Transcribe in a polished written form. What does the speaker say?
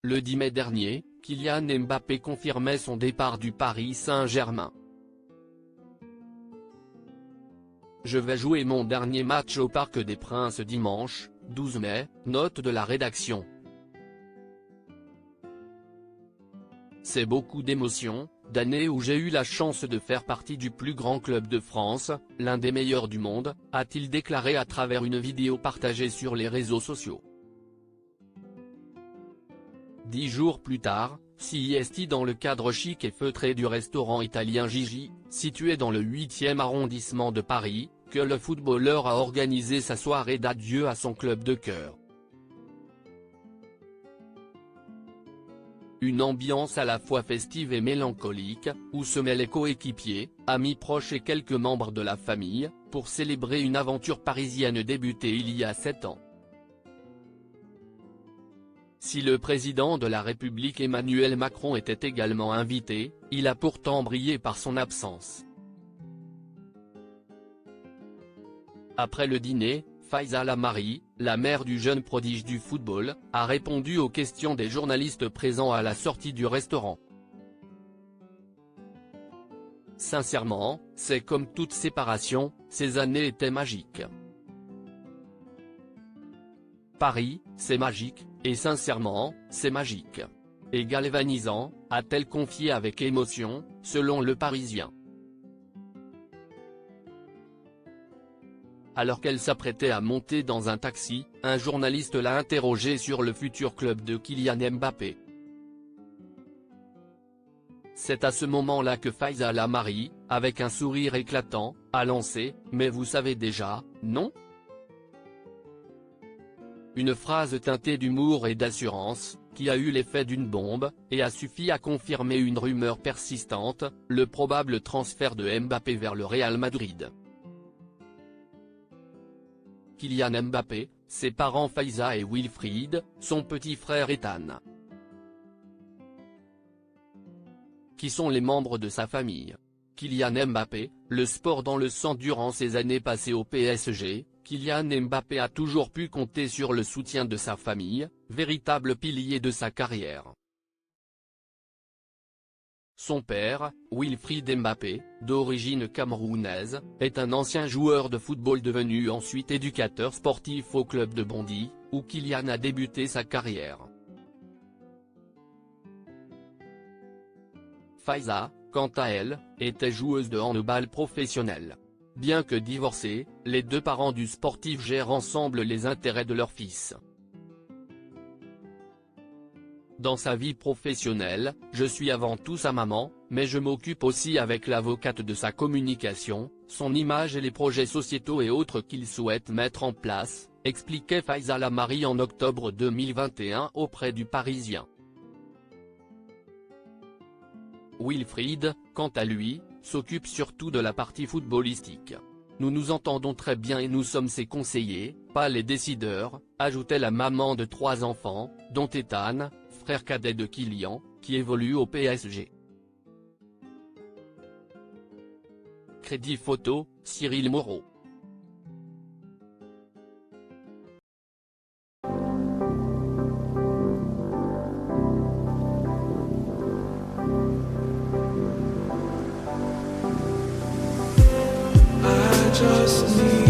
Le 10 mai dernier, Kylian Mbappé confirmait son départ du Paris Saint-Germain. Je vais jouer mon dernier match au Parc des Princes dimanche, 12 mai, note de la rédaction. C'est beaucoup d'émotions, d'années où j'ai eu la chance de faire partie du plus grand club de France, l'un des meilleurs du monde, a-t-il déclaré à travers une vidéo partagée sur les réseaux sociaux. 10 jours plus tard, siesti dans le cadre chic et feutré du restaurant italien Gigi, situé dans le 8e arrondissement de Paris, que le footballeur a organisé sa soirée d'adieu à son club de cœur. Une ambiance à la fois festive et mélancolique, où se mêlent les coéquipiers, amis proches et quelques membres de la famille, pour célébrer une aventure parisienne débutée il y a 7 ans. Si le président de la République Emmanuel Macron était également invité, il a pourtant brillé par son absence. Après le dîner, Faiza Lamari, la mère du jeune prodige du football, a répondu aux questions des journalistes présents à la sortie du restaurant. Sincèrement, c'est comme toute séparation, ces années étaient magiques. Paris, c'est magique, et sincèrement, c'est magique. Et galvanisant, a-t-elle confié avec émotion, selon Le Parisien. Alors qu'elle s'apprêtait à monter dans un taxi, un journaliste l'a interrogée sur le futur club de Kylian Mbappé. C'est à ce moment-là que Faiza Lamari, avec un sourire éclatant, a lancé « Mais vous savez déjà, non ?» Une phrase teintée d'humour et d'assurance, qui a eu l'effet d'une bombe, et a suffi à confirmer une rumeur persistante, le probable transfert de Mbappé vers le Real Madrid. Kylian Mbappé, ses parents Faiza et Wilfried, son petit frère Ethan. Qui sont les membres de sa famille? Kylian Mbappé, le sport dans le sang. Durant ses années passées au PSG, Kylian Mbappé a toujours pu compter sur le soutien de sa famille, véritable pilier de sa carrière. Son père, Wilfried Mbappé, d'origine camerounaise, est un ancien joueur de football devenu ensuite éducateur sportif au club de Bondy, où Kylian a débuté sa carrière. Faiza, quant à elle, était joueuse de handball professionnelle. Bien que divorcés, les deux parents du sportif gèrent ensemble les intérêts de leur fils. Dans sa vie professionnelle, je suis avant tout sa maman, mais je m'occupe aussi avec l'avocate de sa communication, son image et les projets sociétaux et autres qu'il souhaite mettre en place, expliquait Faiza Lamari en octobre 2021 auprès du Parisien. Wilfried, quant à lui, s'occupe surtout de la partie footballistique. Nous nous entendons très bien et nous sommes ses conseillers, pas les décideurs, ajoutait la maman de 3 enfants, dont Ethan, frère cadet de Kylian, qui évolue au PSG. Crédit photo, Cyril Moreau. Just need